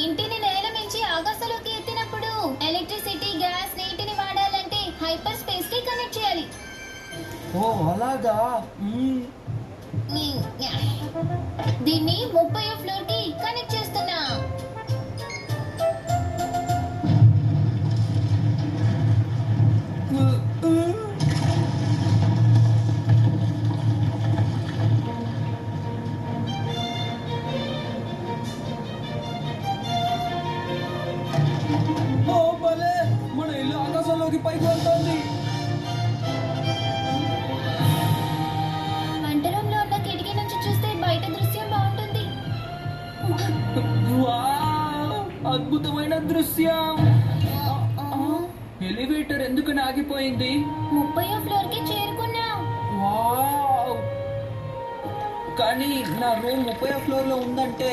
ఇంటిని నేల మించి ఆకాశంలోకి ఎత్తినప్పుడు ఎలక్ట్రిసిటీ, గ్యాస్, నీటిని వాడాలంటే హైపర్ స్పేస్ కి కనెక్ట్ చేయాలి. ఓ అలాగా. దీన్ని 30వ ఫ్లోర్ కి కనెక్ట్ చేస్తున్నా. ఓ భలే, మన ఇల్లు ఆకాశంలోకి పైకి వెళ్తోంది. వంట రూమ్ లో ఉన్న కిటికీ నుంచి చూస్తే బయట దృశ్యం బాగుంటుంది. వావ్, అద్భుతమైన దృశ్యం. ఎలివేటర్ ఎందుకు ఆగిపోయింది? 30వ ఫ్లోర్ కి చేరుకున్నా. వావ్, కానీ నా రూమ్ 30వ ఫ్లోర్ లో ఉందంటే